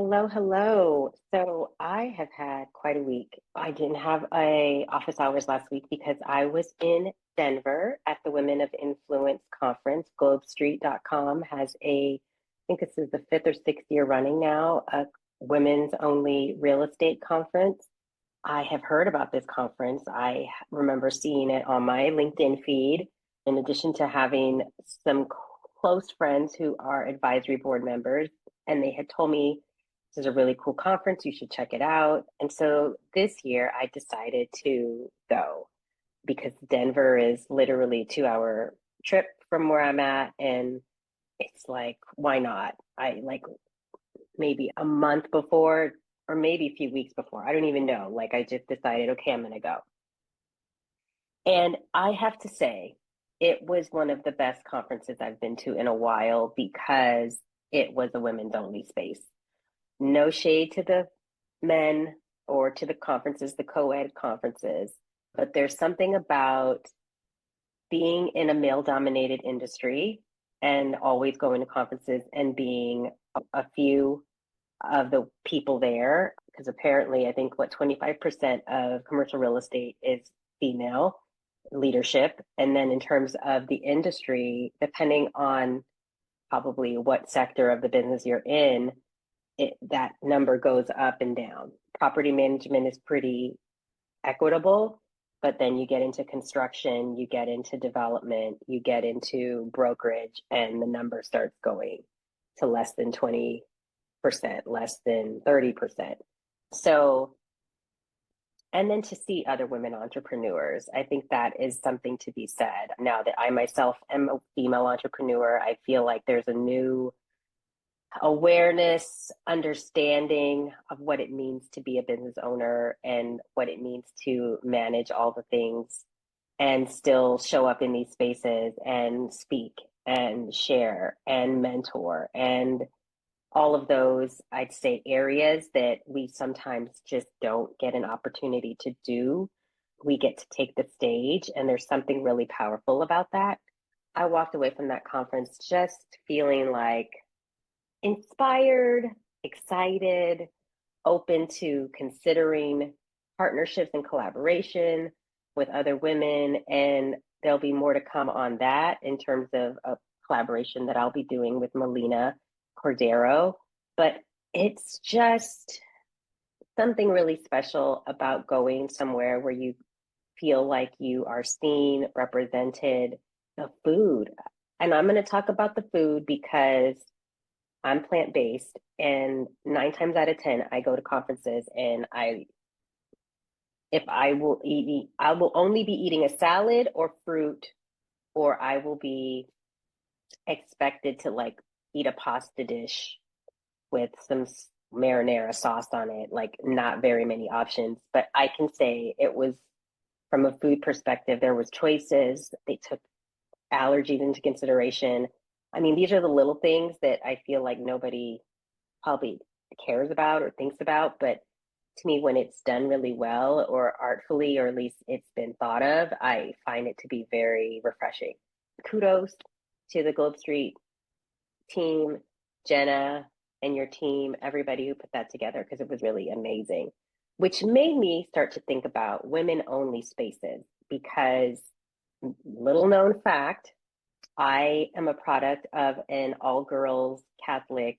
Hello, hello. So I have had quite a week. I didn't have a office hours last week because I was in Denver at the Women of Influence conference. GlobeSt.com has I think this is the fifth or sixth year running now, a women's only real estate conference. I have heard about this conference. I remember seeing it on my LinkedIn feed, in addition to having some close friends who are advisory board members, and they had told me this is a really cool conference. You should check it out. And so this year I decided to go because Denver is literally a 2 hour trip from where I'm at. And it's like, why not? I like maybe a month before or maybe a few weeks before. I don't even know. Like I just decided, okay, I'm going to go. And I have to say, it was one of the best conferences I've been to in a while because it was a women's only space. No shade to the men or to the conferences, the co-ed conferences, but there's something about being in a male dominated industry and always going to conferences and being a few of the people there, because apparently I think 25% of commercial real estate is female leadership. And then in terms of the industry, depending on probably what sector of the business you're in, that number goes up and down. Property management is pretty equitable, but then you get into construction, you get into development, you get into brokerage, and the number starts going to less than 20%, less than 30%. So, and then to see other women entrepreneurs, I think that is something to be said. Now that I myself am a female entrepreneur, I feel like there's a new awareness, understanding of what it means to be a business owner and what it means to manage all the things and still show up in these spaces and speak and share and mentor and all of those, I'd say, areas that we sometimes just don't get an opportunity to do. We get to take the stage, and there's something really powerful about that. I walked away from that conference just feeling like inspired, excited, open to considering partnerships and collaboration with other women. And there'll be more to come on that in terms of a collaboration that I'll be doing with Melina Cordero. But it's just something really special about going somewhere where you feel like you are seen, represented, the food. And I'm going to talk about the food because I'm plant-based, and 9 times out of 10, I go to conferences and if I will eat, I will only be eating a salad or fruit, or I will be expected to like eat a pasta dish with some marinara sauce on it, like not very many options. But I can say it was, from a food perspective, there was choices. They took allergies into consideration. I mean, these are the little things that I feel like nobody probably cares about or thinks about. But to me, when it's done really well or artfully, or at least it's been thought of, I find it to be very refreshing. Kudos to the GlobeSt team, Jenna, and your team, everybody who put that together, because it was really amazing, which made me start to think about women only spaces because, little known fact, I am a product of an all girls Catholic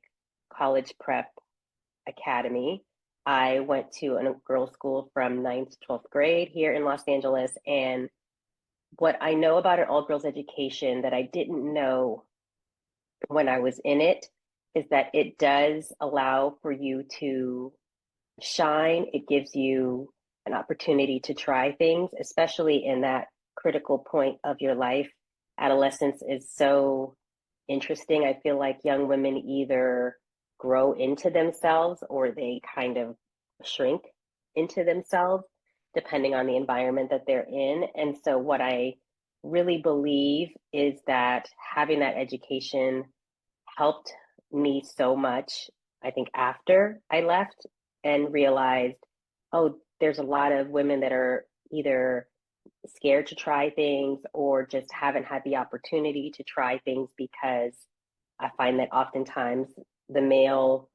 college prep academy. I went to a girls' school from 9th to 12th grade here in Los Angeles. And what I know about an all girls education that I didn't know when I was in it is that it does allow for you to shine. It gives you an opportunity to try things, especially in that critical point of your life. Adolescence is so interesting. I feel like young women either grow into themselves or they kind of shrink into themselves, depending on the environment that they're in. And so, what I really believe is that having that education helped me so much, I think, after I left and realized, oh, there's a lot of women that are either scared to try things or just haven't had the opportunity to try things because I find that oftentimes the male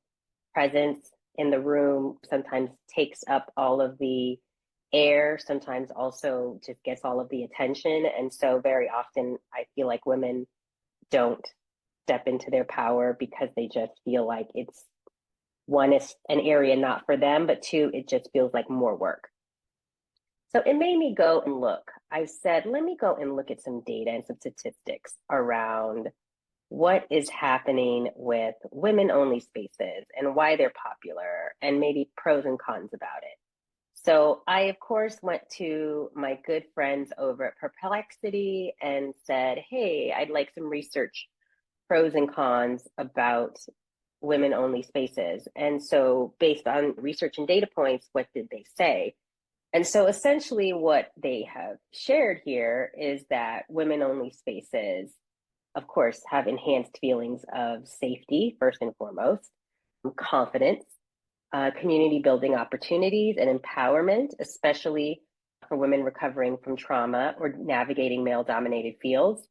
presence in the room sometimes takes up all of the air, sometimes also just gets all of the attention. And so very often I feel like women don't step into their power because they just feel like it's, one, is an area not for them, but two, it just feels like more work. So it made me go and look. I said, let me go and look at some data and some statistics around what is happening with women only spaces and why they're popular and maybe pros and cons about it. So I, of course, went to my good friends over at Perplexity and said, hey, I'd like some research, pros and cons about women only spaces. And so based on research and data points, what did they say? And so essentially what they have shared here is that women only spaces, of course, have enhanced feelings of safety, first and foremost, confidence, community building opportunities, and empowerment, especially for women recovering from trauma or navigating male dominated fields.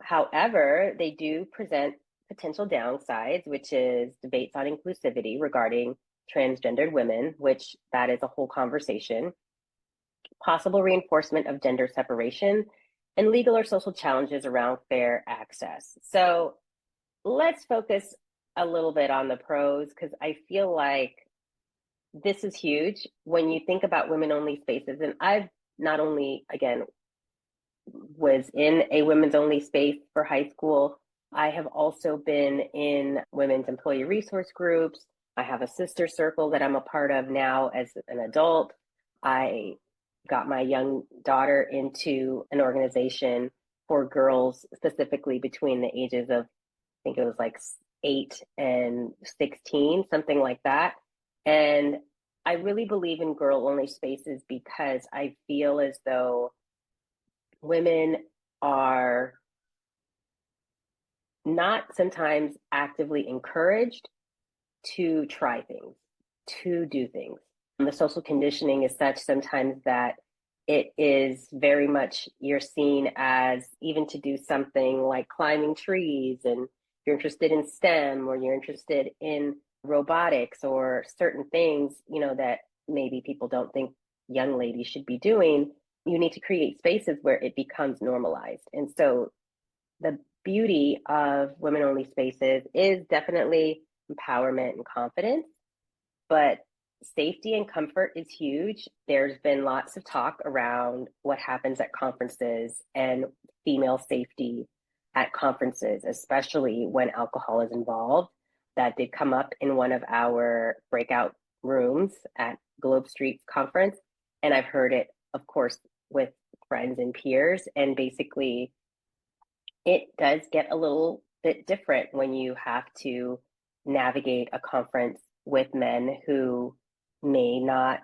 However, they do present potential downsides, which is debates on inclusivity regarding transgendered women, which that is a whole conversation, possible reinforcement of gender separation, and legal or social challenges around fair access. So let's focus a little bit on the pros, because I feel like this is huge when you think about women only spaces. And I've not only, again, was in a women's only space for high school, I have also been in women's employee resource groups. I have a sister circle that I'm a part of now as an adult. I got my young daughter into an organization for girls specifically between the ages of, I think it was like 8 and 16, something like that. And I really believe in girl only spaces because I feel as though women are not sometimes actively encouraged to try things, to do things. And the social conditioning is such sometimes that it is very much, you're seen as, even to do something like climbing trees, and you're interested in STEM, or you're interested in robotics or certain things, that maybe people don't think young ladies should be doing. You need to create spaces where it becomes normalized. And so the beauty of women only spaces is definitely empowerment and confidence, but safety and comfort is huge. There's been lots of talk around what happens at conferences and female safety at conferences, especially when alcohol is involved. That did come up in one of our breakout rooms at GlobeSt conference. And I've heard it, of course, with friends and peers. And basically, it does get a little bit different when you have to navigate a conference with men who may not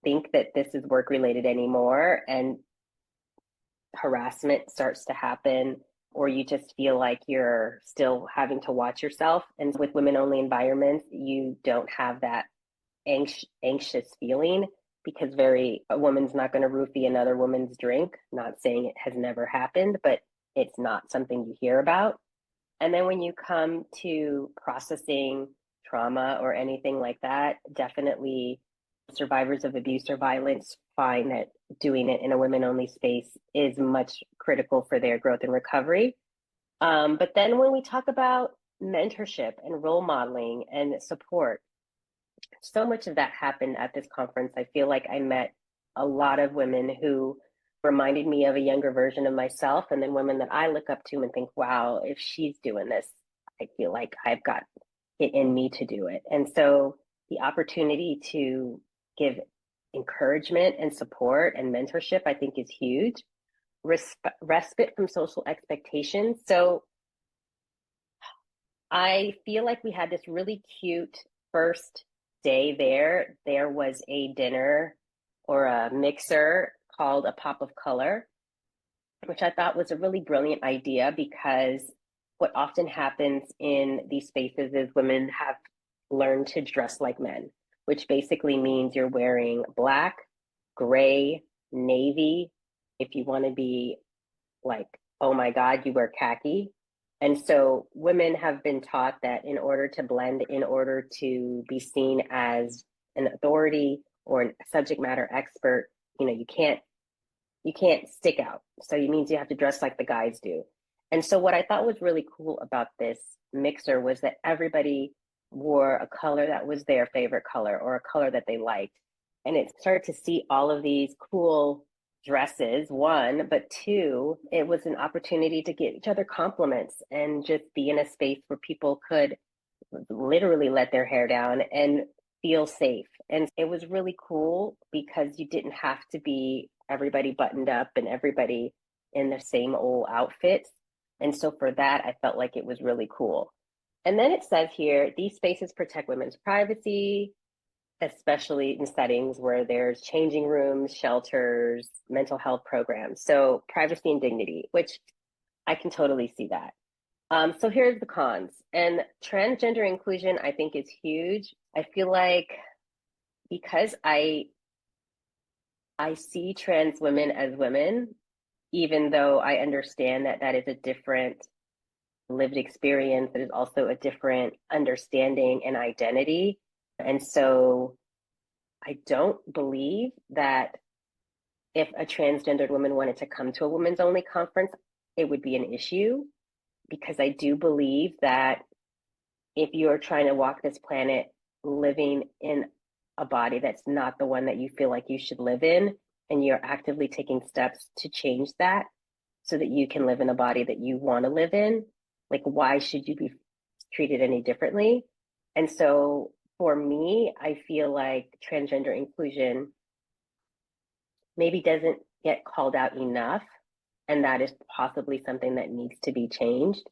think that this is work related anymore, and harassment starts to happen, or you just feel like you're still having to watch yourself. And with women only environments, you don't have that anxious feeling, because a woman's not going to roofie another woman's drink. Not saying it has never happened, but it's not something you hear about. And then when you come to processing trauma or anything like that, definitely survivors of abuse or violence find that doing it in a women only space is much critical for their growth and recovery. But then when we talk about mentorship and role modeling and support, so much of that happened at this conference. I feel like I met a lot of women who reminded me of a younger version of myself, and then women that I look up to and think, wow, if she's doing this, I feel like I've got it in me to do it. And so the opportunity to give encouragement and support and mentorship, I think, is huge. Respite from social expectations. So I feel like we had this really cute first day there. There was a dinner or a mixer called A Pop of Color, which I thought was a really brilliant idea, because what often happens in these spaces is women have learned to dress like men, which basically means you're wearing black, gray, navy. If you want to be like, oh my God, you wear khaki. And so women have been taught that in order to blend, in order to be seen as an authority or a subject matter expert, you can't stick out. So it means you have to dress like the guys do. And so what I thought was really cool about this mixer was that everybody wore a color that was their favorite color or a color that they liked. And it started to see all of these cool dresses, one, but two, it was an opportunity to get each other compliments and just be in a space where people could literally let their hair down and feel safe. And it was really cool because you didn't have to be everybody buttoned up and everybody in the same old outfits. And so for that, I felt like it was really cool. And then it says here, these spaces protect women's privacy, especially in settings where there's changing rooms, shelters, mental health programs. So privacy and dignity, which I can totally see that. So here's the cons. And transgender inclusion, I think, is huge. I feel like because I see trans women as women, even though I understand that that is a different lived experience, it is also a different understanding and identity. And so I don't believe that if a transgendered woman wanted to come to a women's only conference, it would be an issue because I do believe that if you're trying to walk this planet living in a body that's not the one that you feel like you should live in, and you're actively taking steps to change that so that you can live in a body that you want to live in, like, why should you be treated any differently? And so for me, I feel like transgender inclusion maybe doesn't get called out enough. And that is possibly something that needs to be changed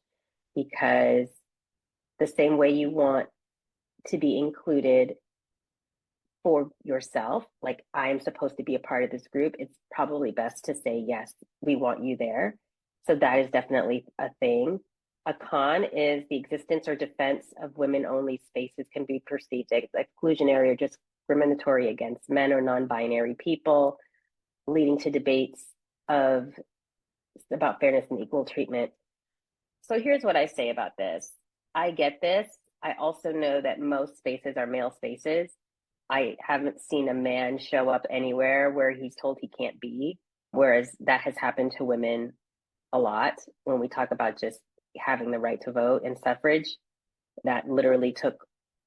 because the same way you want to be included for yourself, like I'm supposed to be a part of this group, it's probably best to say, yes, we want you there. So that is definitely a thing. A con is the existence or defense of women only spaces can be perceived as exclusionary or discriminatory against men or non binary people, leading to debates of about fairness and equal treatment. So here's what I say about this. I get this. I also know that most spaces are male spaces. I haven't seen a man show up anywhere where he's told he can't be, whereas that has happened to women a lot when we talk about just having the right to vote and suffrage. That literally took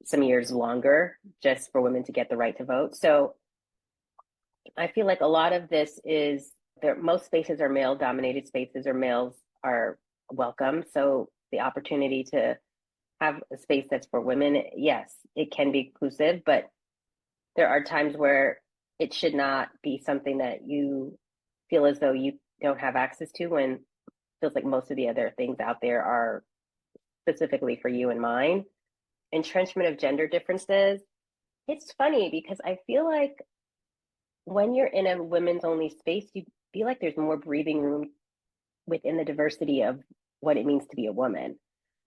some years longer just for women to get the right to vote. So I feel like a lot of this is there. Most spaces are male dominated spaces or males are welcome. So the opportunity to have a space that's for women, yes, it can be inclusive, but there are times where it should not be something that you feel as though you don't have access to when it feels like most of the other things out there are specifically for you and mine. Entrenchment of gender differences. It's funny because I feel like when you're in a women's only space, you feel like there's more breathing room within the diversity of what it means to be a woman.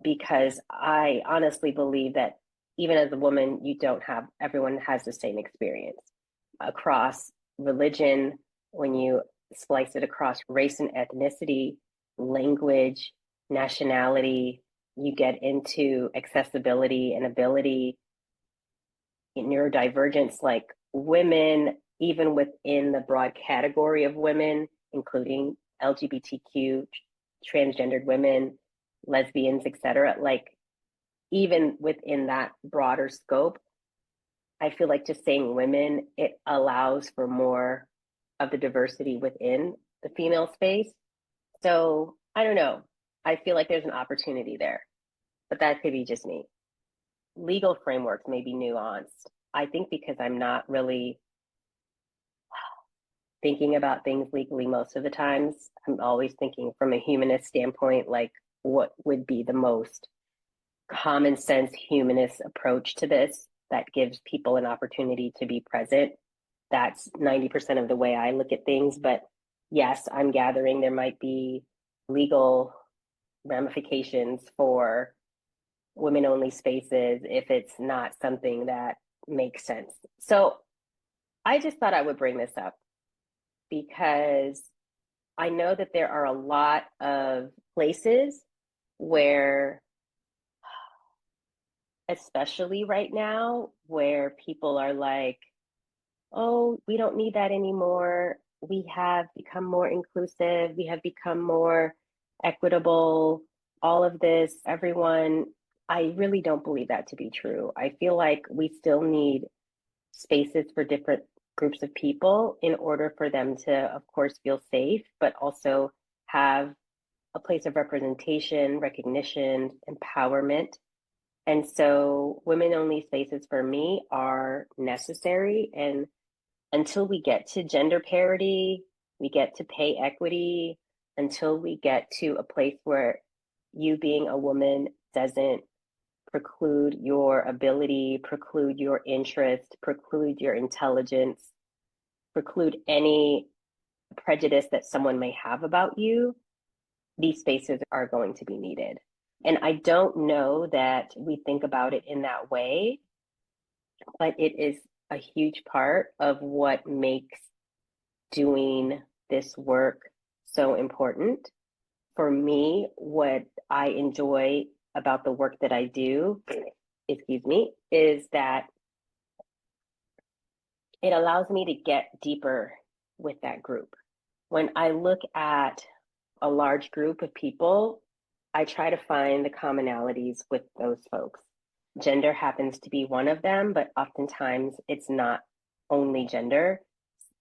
Because I honestly believe that even as a woman, you don't have, everyone has the same experience across religion, when you splice it across race and ethnicity, language, nationality, you get into accessibility and ability, neurodivergence, like women, even within the broad category of women, including LGBTQ, transgendered women, lesbians, etc. Like even within that broader scope, I feel like just saying women, it allows for more of the diversity within the female space. So I don't know. I feel like there's an opportunity there, but that could be just me. Legal frameworks may be nuanced. I think because I'm not really thinking about things legally most of the times, I'm always thinking from a humanist standpoint, like what would be the most common sense humanist approach to this that gives people an opportunity to be present. That's 90% of the way I look at things. But yes, I'm gathering there might be legal ramifications for women only spaces if it's not something that makes sense. So I just thought I would bring this up because I know that there are a lot of places where, especially right now, where people are like, oh, we don't need that anymore. We have become more inclusive. We have become more equitable. All of this, everyone, I really don't believe that to be true. I feel like we still need spaces for different groups of people in order for them to, of course, feel safe, but also have a place of representation, recognition, empowerment. And so women only spaces for me are necessary. And until we get to gender parity, we get to pay equity, until we get to a place where you being a woman doesn't preclude your ability, preclude your interest, preclude your intelligence, preclude any prejudice that someone may have about you, these spaces are going to be needed. And I don't know that we think about it in that way, but it is a huge part of what makes doing this work so important. For me, what I enjoy about the work that I do, excuse me, is that it allows me to get deeper with that group. When I look at a large group of people, I try to find the commonalities with those folks. Gender happens to be one of them, but oftentimes it's not only gender.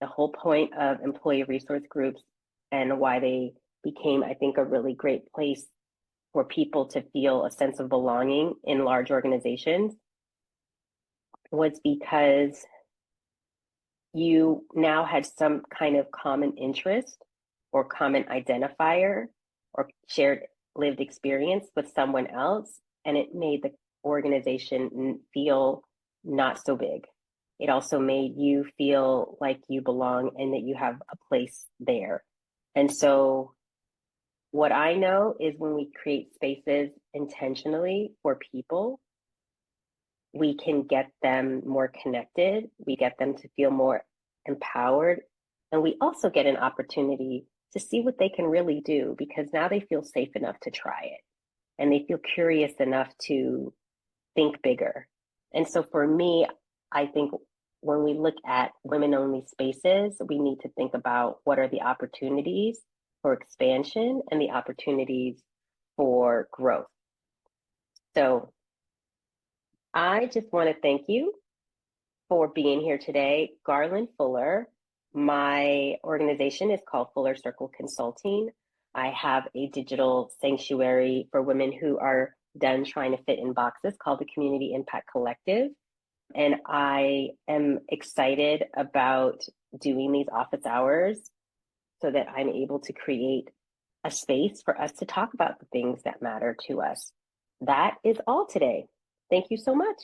The whole point of employee resource groups and why they became, I think, a really great place for people to feel a sense of belonging in large organizations was because you now had some kind of common interest or common identifier or shared lived experience with someone else, and it made the organization feel not so big. It also made you feel like you belong and that you have a place there. And so what I know is when we create spaces intentionally for people, we can get them more connected, we get them to feel more empowered, and we also get an opportunity to see what they can really do because now they feel safe enough to try it and they feel curious enough to think bigger. And so for me, I think when we look at women only spaces, we need to think about what are the opportunities for expansion and the opportunities for growth. So I just want to thank you for being here today. Garland Fuller, my organization is called Fuller Circle Consulting. I have a digital sanctuary for women who are done trying to fit in boxes called the Community Impact Collective. And I am excited about doing these office hours so that I'm able to create a space for us to talk about the things that matter to us. That is all today. Thank you so much.